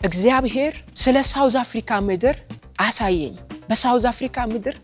እግዚአብሔር ስለ ሳውዝ አፍሪካ ምድር አሳየኝ። በሳውዝ አፍሪካ ምድር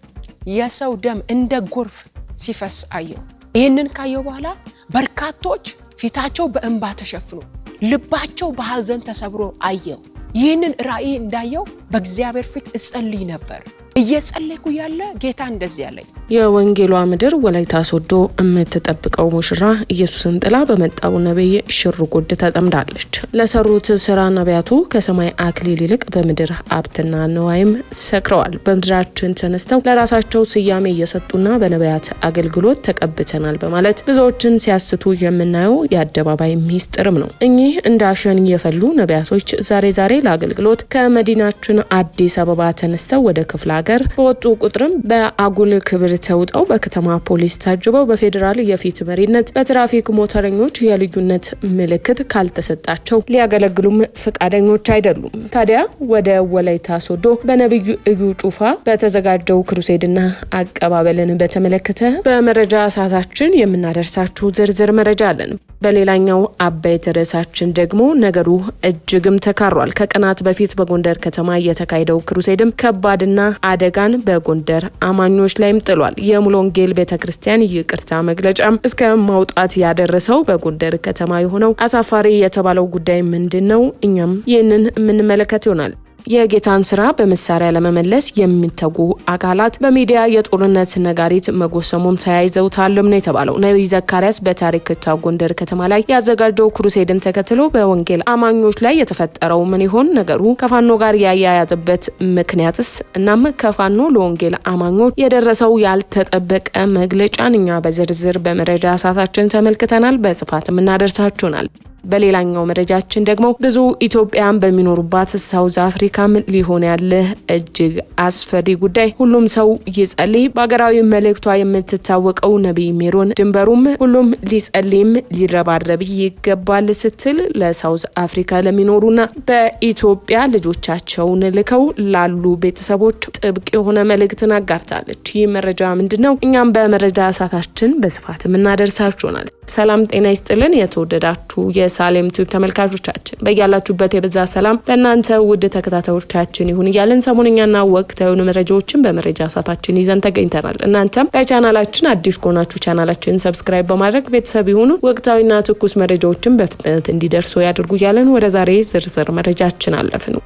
የሰው ደም እንደ ጎርፍ ሲፈስ አየው። ይህንን ካየው በኋላ በርካቶች ፊታቸው በእንባ ተሸፍኖ ልባቸው በሐዘን ተሰብሮ አየው። ይህንን ራእይ እንዳየው በእግዚአብሔር ፊት እጸልይ ነበር። እየጸለይኩ ያለ ጌታ እንደዚህ ያለኝ የወንጌሏ ምድር ወላይታ ሶዶ የምትጠብቀው ሙሽራ ኢየሱስን ጥላ በመጣው ነብይ ሽርጉድ ተጠምዳለች። ለሰሩት ስራ ነቢያቱ ከሰማይ አክሊል ይልቅ በምድር ሀብትና ንዋይም ሰክረዋል። በምድራችን ተነስተው ለራሳቸው ስያሜ እየሰጡና በነቢያት አገልግሎት ተቀብተናል በማለት ብዙዎችን ሲያስቱ የምናየው የአደባባይ ሚስጥርም ነው። እኚህ እንዳሸን የፈሉ ነቢያቶች ዛሬ ለአገልግሎት ከመዲናችን አዲስ አበባ ተነስተው ወደ ክፍለ ሀገር በወጡ ቁጥርም በአጉል ክብር ተውጠው በከተማ ፖሊስ ታጅበው በፌዴራል የፊት መሪነት በትራፊክ ሞተረኞች የልዩነት ምልክት ካልተሰጣቸው ሊያገለግሉም ፈቃደኞች አይደሉም። ታዲያ ወደ ወላይታ ሶዶ በነብዩ እዩ ጩፋ በተዘጋጀው ክሩሴድና አቀባበልን በተመለከተ በመረጃ ሰዓታችን የምናደርሳችሁ ዝርዝር መረጃ አለን። በሌላኛው አበይት ርዕሳችን ደግሞ ነገሩ እጅግም ተካሯል። ከቀናት በፊት በጎንደር ከተማ የተካሄደው ክሩሴድም ከባድና አደጋን በጎንደር አማኞች ላይም ጥሏል። የሙሉ ወንጌል ቤተክርስቲያን ይቅርታ መግለጫም እስከ ማውጣት ያደረሰው በጎንደር ከተማ የሆነው አሳፋሪ የተባለው ጉዳይ ምንድነው? እኛም ይህንን የምንመለከት ይሆናል። የጌታን ስራ በመሳሪያ ለመመለስ የሚተጉ አካላት በሚዲያ የጦርነት ነጋሪት መጎሰሙን ተያይዘውታልም ነው የተባለው። ነብይ ዘካርያስ በታሪክታ ጎንደር ከተማ ላይ ያዘጋጀው ክሩሴድን ተከትሎ በወንጌል አማኞች ላይ የተፈጠረው ምን ይሆን? ነገሩ ከፋኖ ጋር ያያያዘበት ምክንያትስ? እናም ከፋኖ ለወንጌል አማኞች የደረሰው ያልተጠበቀ መግለጫን እኛ በዝርዝር በመረጃ ሰዓታችን ተመልክተናል። በስፋት የምናደርሳችሁናል። በሌላኛው መረጃችን ደግሞ ብዙ ኢትዮጵያን በሚኖሩባት ሳውዝ አፍሪካም ሊሆን ያለ እጅግ አስፈሪ ጉዳይ ሁሉም ሰው ይጸልይ በአገራዊ መልእክቷ የምትታወቀው ነብይ ሜሮን ድንበሩም ሁሉም ሊጸልይም ሊረባረብ ይገባል ስትል ለሳውዝ አፍሪካ ለሚኖሩና በኢትዮጵያ ልጆቻቸውን ልከው ላሉ ቤተሰቦች ጥብቅ የሆነ መልእክትን አጋርታለች። ይህ መረጃ ምንድነው? እኛም በመረጃ ሰዓታችን በስፋት የምናደርሳችሁናል። ሰላም ጤና ይስጥልን። የተወደዳችሁ የሳሌም ቲዩብ ተመልካቾቻችን በያላችሁበት የበዛ ሰላም ለእናንተ ውድ ተከታታዮቻችን ይሁን እያልን ሰሞንኛና ወቅታዊ መረጃዎችን በመረጃ ሰዓታችን ይዘን ተገኝተናል። እናንተም በቻናላችን አዲስ ከሆናችሁ ቻናላችንን ሰብስክራይብ በማድረግ ቤተሰብ ይሁኑ። ወቅታዊና ትኩስ መረጃዎችን በፍጥነት እንዲደርሱ ያድርጉ እያልን ወደ ዛሬ ዝርዝር መረጃችን አለፍን።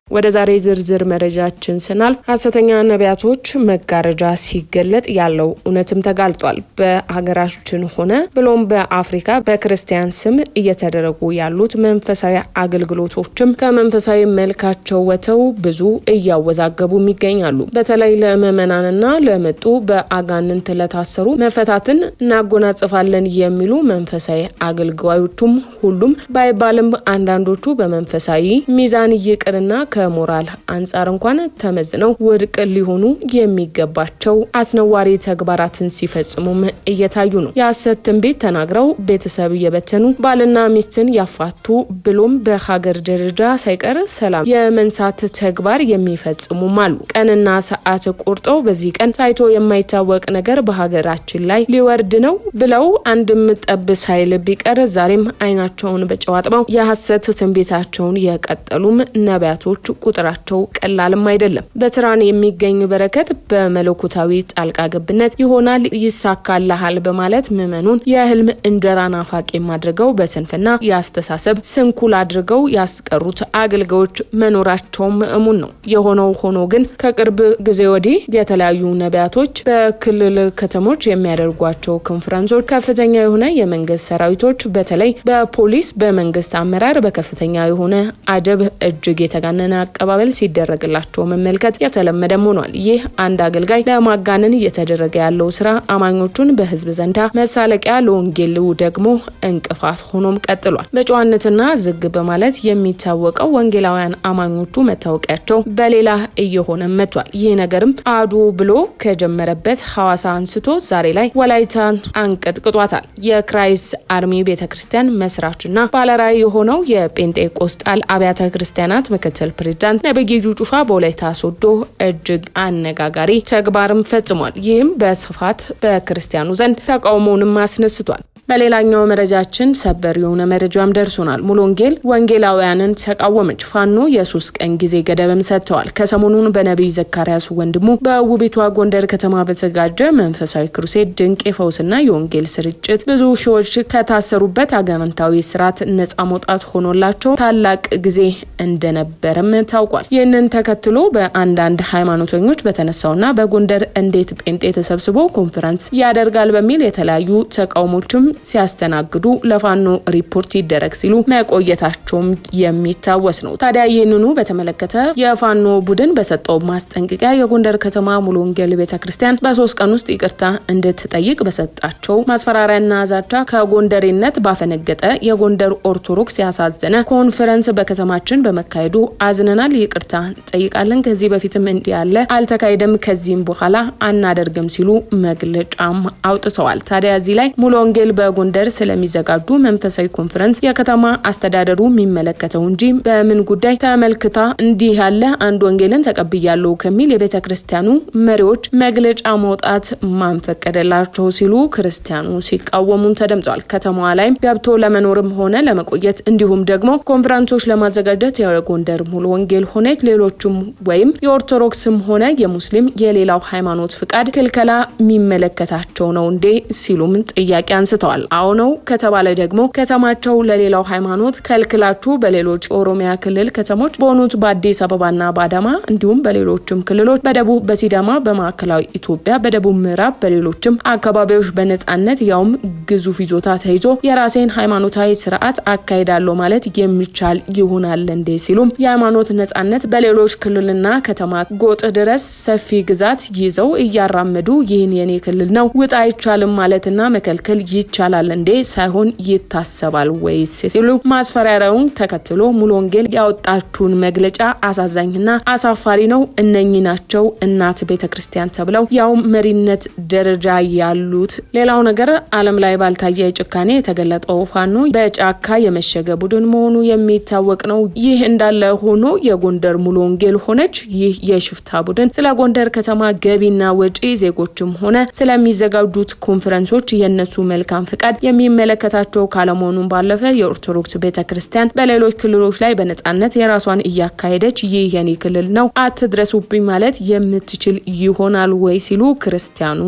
ወደ ዛሬ ዝርዝር መረጃችን ስናልፍ ሐሰተኛ ነቢያቶች መጋረጃ ሲገለጥ ያለው እውነትም ተጋልጧል። በሀገራችን ሆነ ብሎም በአፍሪካ በክርስቲያን ስም እየተደረጉ ያሉት መንፈሳዊ አገልግሎቶችም ከመንፈሳዊ መልካቸው ወተው ብዙ እያወዛገቡም ይገኛሉ። በተለይ ለምዕመናንና ለመጡ በአጋንንት ለታሰሩ መፈታትን እናጎናጽፋለን የሚሉ መንፈሳዊ አገልጋዮቹም ሁሉም ባይባልም አንዳንዶቹ በመንፈሳዊ ሚዛን ይቅርና ከሞራል አንጻር እንኳን ተመዝነው ውድቅ ሊሆኑ የሚገባቸው አስነዋሪ ተግባራትን ሲፈጽሙም እየታዩ ነው። የሐሰት ትንቢት ተናግረው ቤተሰብ የበተኑ ባልና ሚስትን ያፋቱ ብሎም በሀገር ደረጃ ሳይቀር ሰላም የመንሳት ተግባር የሚፈጽሙም አሉ። ቀንና ሰዓት ቆርጠው በዚህ ቀን ታይቶ የማይታወቅ ነገር በሀገራችን ላይ ሊወርድ ነው ብለው አንድም ጠብ ሳይል ቢቀር ዛሬም አይናቸውን በጨዋጥበው የሐሰት ትንቢታቸውን የቀጠሉም ነቢያቶች ቁጥራቸው ቀላልም አይደለም። በትራን የሚገኝ በረከት በመለኮታዊ ጣልቃ ገብነት ይሆናል፣ ይሳካልሃል በማለት ምዕመኑን የህልም እንጀራ ናፋቂ አድርገው በስንፍና ያስተሳሰብ ስንኩል አድርገው ያስቀሩት አገልጋዮች መኖራቸውም እሙን ነው። የሆነው ሆኖ ግን ከቅርብ ጊዜ ወዲህ የተለያዩ ነቢያቶች በክልል ከተሞች የሚያደርጓቸው ኮንፈረንሶች ከፍተኛ የሆነ የመንግስት ሰራዊቶች በተለይ በፖሊስ በመንግስት አመራር በከፍተኛ የሆነ አደብ እጅግ የተጋነነ አቀባበል ሲደረግላቸው መመልከት የተለመደም ሆኗል። ይህ አንድ አገልጋይ ለማጋነን እየተደረገ ያለው ስራ አማኞቹን በህዝብ ዘንዳ መሳለቂያ፣ ለወንጌሉ ደግሞ እንቅፋት ሆኖም ቀጥሏል። በጨዋነትና ዝግ በማለት የሚታወቀው ወንጌላውያን አማኞቹ መታወቂያቸው በሌላ እየሆነ መጥቷል። ይህ ነገርም አዱ ብሎ ከጀመረበት ሐዋሳ አንስቶ ዛሬ ላይ ወላይታን አንቀጥቅጧታል። የክራይስት አርሚ ቤተክርስቲያን መስራችና ባለራዕይ የሆነው የጴንጤቆስጣል አብያተ ክርስቲያናት ምክትል ፕሬዝዳንት ነብዩ ጩፋ በወላይታ ሶዶ እጅግ አነጋጋሪ ተግባርም ፈጽሟል። ይህም በስፋት በክርስቲያኑ ዘንድ ተቃውሞውንም አስነስቷል። በሌላኛው መረጃችን ሰበር የሆነ መረጃም ደርሶናል። ሙሉ ወንጌል ወንጌላውያንን ተቃወመች። ፋኖ የ3 ቀን ጊዜ ገደብም ሰጥተዋል። ከሰሞኑን በነብይ ዘካርያስ ወንድሙ በውቢቷ ጎንደር ከተማ በተዘጋጀ መንፈሳዊ ክሩሴድ ድንቅ የፈውስና የወንጌል ስርጭት ብዙ ሺዎች ከታሰሩበት አጋንንታዊ ስርዓት ነጻ መውጣት ሆኖላቸው ታላቅ ጊዜ እንደነበረም ታውቋል። ይህንን ተከትሎ በአንዳንድ ሃይማኖተኞች በተነሳውና በጎንደር እንዴት ጴንጤ ተሰብስቦ ኮንፈረንስ ያደርጋል በሚል የተለያዩ ተቃውሞችም ሲያስተናግዱ ለፋኖ ሪፖርት ይደረግ ሲሉ መቆየታቸውም የሚታወስ ነው። ታዲያ ይህንኑ በተመለከተ የፋኖ ቡድን በሰጠው ማስጠንቀቂያ የጎንደር ከተማ ሙሉ ወንጌል ቤተክርስቲያን በ3 ቀን ውስጥ ይቅርታ እንድትጠይቅ በሰጣቸው ማስፈራሪያና ዛቻ ከጎንደሬነት ባፈነገጠ የጎንደር ኦርቶዶክስ ያሳዘነ ኮንፈረንስ በከተማችን በመካሄዱ አዝነናል፣ ይቅርታ ጠይቃለን፣ ከዚህ በፊትም እንዲህ ያለ አልተካሄደም፣ ከዚህም በኋላ አናደርግም ሲሉ መግለጫም አውጥተዋል። ታዲያ እዚህ ላይ ሙሉ ወንጌል በጎንደር ስለሚዘጋጁ መንፈሳዊ ኮንፈረንስ የከተማ አስተዳደሩ የሚመለከተው እንጂ በምን ጉዳይ ተመልክታ እንዲህ ያለ አንድ ወንጌልን ተቀብያለሁ ከሚል የቤተክርስቲያኑ መሪዎች መግለጫ መውጣት ማንፈቀደላቸው ሲሉ ክርስቲያኑ ሲቃወሙን ተደምጧል። ከተማዋ ላይ ገብቶ ለመኖርም ሆነ ለመቆየት እንዲሁም ደግሞ ኮንፈረንሶች ለማዘጋጀት የጎንደር ሙሉ ወንጌል ሆነች ሌሎችም ወይም የኦርቶዶክስም ሆነ የሙስሊም የሌላው ሃይማኖት ፍቃድ ክልከላ የሚመለከታቸው ነው እንዴ ሲሉም ጥያቄ አንስተዋል። አዎ ነው ከተባለ ደግሞ ከተማቸው ለሌላው ሃይማኖት ከልክላችሁ በሌሎች ኦሮሚያ ክልል ከተሞች በሆኑት በአዲስ አበባና በአዳማ እንዲሁም በሌሎችም ክልሎች በደቡብ በሲዳማ በማዕከላዊ ኢትዮጵያ በደቡብ ምዕራብ በሌሎችም አካባቢዎች በነጻነት ያውም ግዙፍ ይዞታ ተይዞ የራሴን ሃይማኖታዊ ስርዓት አካሄዳለሁ ማለት የሚቻል ይሆናል እንዴ ሲሉም የሃይማኖት ነጻነት በሌሎች ክልልና ከተማ ጎጥ ድረስ ሰፊ ግዛት ይዘው እያራመዱ ይህን የኔ ክልል ነው ውጣ አይቻልም ማለትና መከልከል ይቻላል እንዴ ሳይሆን ይታሰባል ወይስ ሲሉ ማስፈራሪያውን ተከትሎ ሙሉ ወንጌል ያወጣችውን መግለጫ አሳዛኝና አሳፋሪ ነው። እነኚህ ናቸው እናት ቤተክርስቲያን ተብለው ያው መሪነት ደረጃ ያሉት። ሌላው ነገር ዓለም ላይ ባልታየ ጭካኔ የተገለጠው ፋኖ በጫካ የመሸገ ቡድን መሆኑ የሚታወቅ ነው። ይህ እንዳለ ሆኖ የጎንደር ሙሉ ወንጌል ሆነች ይህ የሽፍታ ቡድን ስለ ጎንደር ከተማ ገቢና ወጪ ዜጎችም ሆነ ስለሚዘጋጁት ኮንፈረንሶች የነሱ መልካም ፍቃድ የሚመለከታቸው ካለመሆኑን ባለፈ የኦርቶዶክስ ቤተክርስቲያን በሌሎች ክልሎች ላይ በነጻነት የራሷን እያካሄደች ይህ የኔ ክልል ነው አትድረሱብኝ ማለት የምትችል ይሆናል ወይ ሲሉ ክርስቲያኑ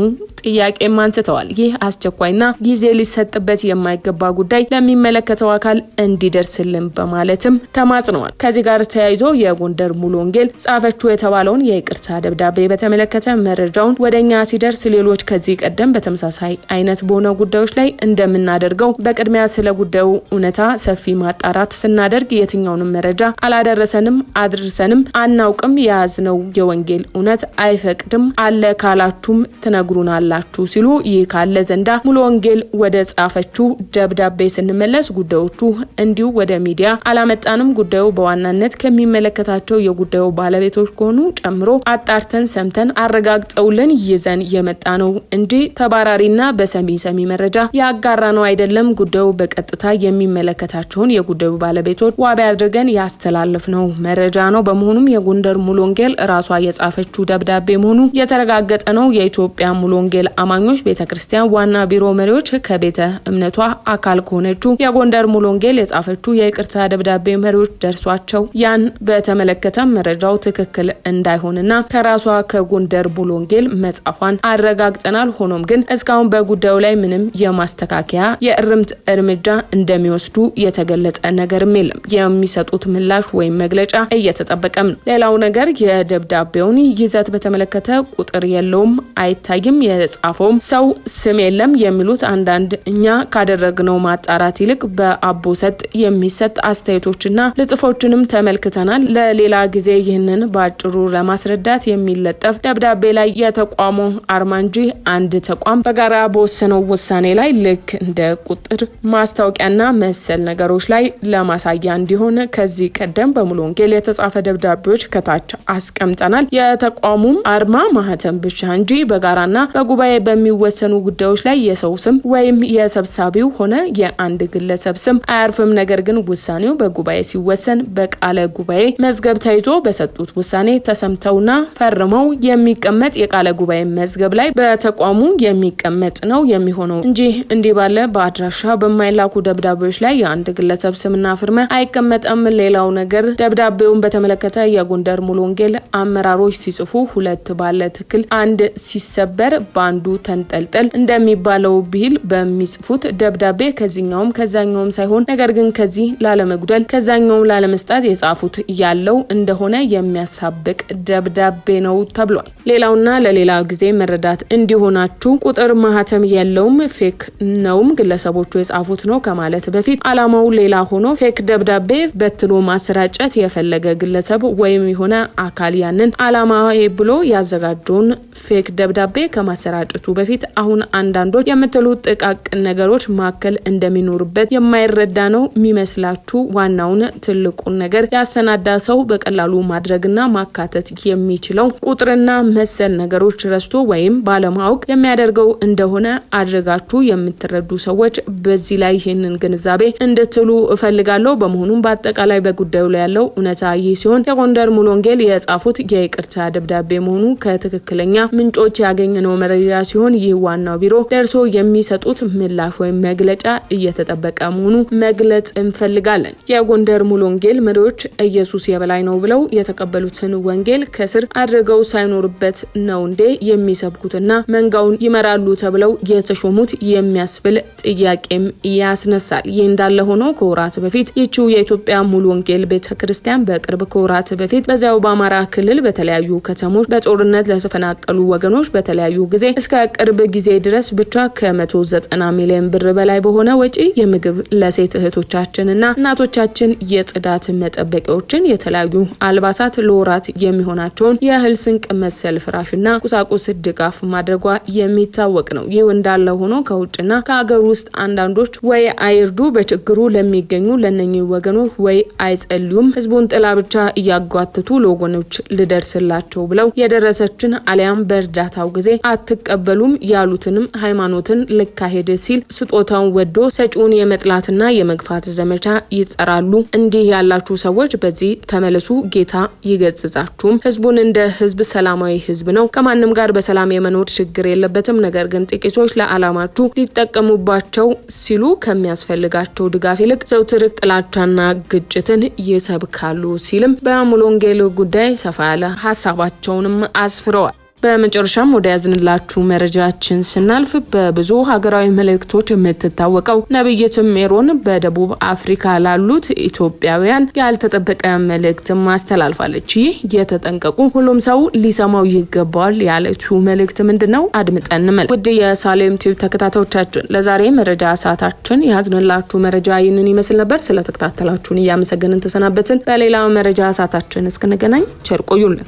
ጥያቄ አንስተዋል። ይህ አስቸኳይና ጊዜ ሊሰጥበት የማይገባ ጉዳይ ለሚመለከተው አካል እንዲደርስልን በማለትም ተማጽነዋል። ከዚህ ጋር ተያይዞ የጎንደር ሙሉ ወንጌል ጻፈችው የተባለውን የይቅርታ ደብዳቤ በተመለከተ መረጃውን ወደኛ ሲደርስ ሌሎች ከዚህ ቀደም በተመሳሳይ አይነት በሆነ ጉዳዮች ላይ እንደምናደርገው በቅድሚያ ስለ ጉዳዩ እውነታ ሰፊ ማጣራት ስናደርግ የትኛውንም መረጃ አላደረሰንም፣ አድርሰንም አናውቅም፣ የያዝነው የወንጌል እውነት አይፈቅድም፣ አለ ካላችሁም ትነግሩናላችሁ ሲሉ ይህ ካለ ዘንዳ ሙሉ ወንጌል ወደ ጻፈችው ደብዳቤ ስንመለስ ጉዳዮቹ እንዲሁ ወደ ሚዲያ አላመጣንም፣ ጉዳዩ በዋናነት ከሚመለከታቸው የጉዳዩ ባለቤቶች ከሆኑ ጨምሮ አጣርተን ሰምተን አረጋግጠውልን ይዘን የመጣ ነው እንጂ ተባራሪና በሰሚ መረጃ ያጋራ ነው አይደለም። ጉዳዩ በቀጥታ የሚመለከታቸውን የጉዳዩ ባለቤቶች ዋቢ አድርገን ያስተላለፍነው መረጃ ነው። በመሆኑም የጎንደር ሙሉ ወንጌል ራሷ የጻፈችው ደብዳቤ መሆኑ የተረጋገጠ ነው። የኢትዮጵያ ሙሉ ወንጌል አማኞች ቤተክርስቲያን ዋና ቢሮ መሪዎች ከቤተ እምነቷ አካል ከሆነችው የጎንደር ሙሉ ወንጌል የጻፈችው የይቅርታ ደብዳቤ መሪዎች ደርሷቸው ያን በተመለከተ መረጃው ትክክል እንዳይሆንና ከራሷ ከጎንደር ሙሉ ወንጌል መጻፏን አረጋግጠናል። ሆኖም ግን እስካሁን በጉዳዩ ላይ ምንም የማስተካከያ የእርምት እርምጃ እንደሚወስዱ የተገለጸ ነገርም የለም። የሚሰጡት ምላሽ ወይም መግለጫ እየተጠበቀም ነው። ሌላው ነገር የደብዳቤውን ይዘት በተመለከተ ቁጥር የለውም፣ አይታይም፣ የጻፈውም ሰው ስም የለም የሚሉት አንዳንድ እኛ ካደረግነው ማጣራት ይልቅ በአቦ ሰጥ የሚሰጥ አስተያየቶችና ልጥፎችንም ተመልክተናል። ለሌላ ጊዜ ይህንን በአጭሩ ለማስረዳት የሚለጠፍ ደብዳቤ ላይ የተቋሙ አርማ እንጂ አንድ ተቋም በጋራ በወሰነው ውሳኔ ላይ ልክ እንደ ቁጥር ማስታወቂያና መሰል ነገሮች ላይ ለማሳያ እንዲሆን ከዚህ ቀደም በሙሉ ወንጌል የተጻፈ ደብዳቤዎች ከታች አስቀምጠናል። የተቋሙም አርማ ማህተም ብቻ እንጂ በጋራና በጉባኤ በሚወሰኑ ጉዳዮች ላይ የሰው ስም ወይም የሰብሳቢው ሆነ የአንድ ግለሰብ ስም አያርፍም። ነገር ግን ውሳኔው በጉባኤ ሲወሰን በቃለ ጉባኤ መዝገብ ታይቶ በሰጡት ውሳኔ ተሰምተውና ፈርመው የሚቀመጥ የቃለ ጉባኤ መዝገብ ላይ በተቋሙ የሚቀመጥ ነው የሚሆነው እንጂ እንዲህ ባለ በአድራሻ በማይላኩ ደብዳቤዎች ላይ የአንድ ግለሰብ ስምና ፍርማ አይቀመጥም። ሌላው ነገር ደብዳቤውን በተመለከተ የጎንደር ሙሉ ወንጌል አመራሮች ሲጽፉ ሁለት ባለ ትክክል አንድ ሲሰበር በአንዱ ተንጠልጠል እንደሚባለው ቢል በሚጽፉት ደብዳቤ ከዚህኛውም ከዛኛውም ሳይሆን ነገር ግን ከዚህ ላለመጉደል ከዛኛውም ላለመስጣት የጻፉት ያለው እንደሆነ የሚያሳብቅ ደብዳቤ ነው ተብሏል። ሌላውና ለሌላ ጊዜ መረዳት እንዲሆናችሁ ቁጥር ማህተም የለውም ፌክ ነውም ግለሰቦቹ የጻፉት ነው ከማለት በፊት አላማው ሌላ ሆኖ ፌክ ደብዳቤ በትኖ ማሰራጨት የፈለገ ግለሰብ ወይም የሆነ አካል ያንን አላማ ብሎ ያዘጋጀውን ፌክ ደብዳቤ ከማሰራጨቱ በፊት አሁን አንዳንዶች የምትሉት ጥቃቅን ነገሮች ማከል እንደሚኖርበት የማይረዳ ነው የሚመስላችሁ። ዋናውን ትልቁን ነገር ያሰናዳ ሰው በቀላሉ ማድረግና ማካተት የሚችለው ቁጥርና መሰል ነገሮች ረስቶ ወይም ባለማወቅ የሚያደርገው እንደሆነ አድርጋችሁ የምትረዱ ሰዎች በዚህ ላይ ይህንን ግንዛቤ እንድትሉ እፈልጋለሁ። በመሆኑም በአጠቃላይ በጉዳዩ ላይ ያለው እውነታ ይህ ሲሆን የጎንደር ሙሉ ወንጌል የጻፉት የይቅርታ ደብዳቤ መሆኑ ከትክክለኛ ምንጮች ያገኘነው መረጃ ሲሆን ይህ ዋናው ቢሮ ደርሶ የሚሰጡት ምላሽ ወይም መግለጫ እየተጠበቀ መሆኑ መግለጽ እንፈልጋለን። የጎንደር ሙሉ ወንጌል መሪዎች ኢየሱስ የበላይ ነው ብለው የተቀበሉትን ወንጌል ከስር አድርገው ሳይኖርበት ነው እንዴ የሚሰብኩትና መንጋውን ይመራሉ ተብለው የተሾሙት የሚያስብል ጥያቄም ያስነሳል። ይህ እንዳለ ሆኖ ከወራት በፊት ይቺው የኢትዮጵያ ሙሉ ወንጌል ቤተክርስቲያን በቅርብ ከወራት በፊት በዚያው በአማራ ክልል በተለያዩ ከተሞች በጦርነት ለተፈናቀሉ ወገኖች በተለያዩ ጊዜ እስከ ቅርብ ጊዜ ድረስ ብቻ ከ190 ሚሊዮን ብር በላይ በሆነ ወጪ የምግብ ለሴት እህቶቻችንና እናቶቻችን የጽዳት መጠበቂያዎችን፣ የተለያዩ አልባሳት፣ ለወራት የሚሆናቸውን የእህል ስንቅ መሰል ፍራሽና ቁሳቁስ ድጋፍ ማድረጓ የሚታወቅ ነው። ይህ እንዳለ ሆኖ ከውጭና ከሀገር ውስጥ አንዳንዶች ወይ አይርዱ በችግሩ ለሚገኙ ለነኚህ ወገኖች ወይ አይጸልዩም ህዝቡን ጥላ ብቻ እያጓተቱ ለወገኖች ልደርስላቸው ብለው የደረሰችን አሊያም በእርዳታው ጊዜ አትቀበሉም ያሉትንም ሃይማኖትን ልካሄድ ሲል ስጦታውን ወዶ ሰጪውን የመጥላትና የመግፋት ዘመቻ ይጠራሉ። እንዲህ ያላችሁ ሰዎች በዚህ ተመለሱ። ጌታ ይገጽጻችሁም። ህዝቡን እንደ ህዝብ ሰላማዊ ህዝብ ነው። ከማንም ጋር በሰላም የመኖር ችግር የለበትም። ነገር ግን ጥቂቶች ለዓላማችሁ ሊጠቀሙባቸው ሲሉ ከሚያስፈልጋቸው ድጋፍ ይልቅ ዘውትር ጥላቻና ግጭትን ይሰብካሉ ሲልም በሙሉ ወንጌል ጉዳይ ሰፋ ያለ ሀሳባቸውንም አስፍረዋል። በመጨረሻም ወደ ያዝንላችሁ መረጃችን ስናልፍ በብዙ ሀገራዊ መልእክቶች የምትታወቀው ነብይት ሜሮን በደቡብ አፍሪካ ላሉት ኢትዮጵያውያን ያልተጠበቀ መልእክት ማስተላልፋለች። ይህ የተጠንቀቁ ሁሉም ሰው ሊሰማው ይገባል ያለችው መልእክት ምንድነው? አድምጠን እንመለስ። ውድ የሳሌም ቲዩብ ተከታታዮቻችን ለዛሬ መረጃ ሰዓታችን ያዝንላችሁ መረጃ ይህንን ይመስል ነበር። ስለተከታተላችሁን እያመሰገንን ተሰናበትን። በሌላ መረጃ ሰዓታችን እስክንገናኝ ቸር ቆዩልን።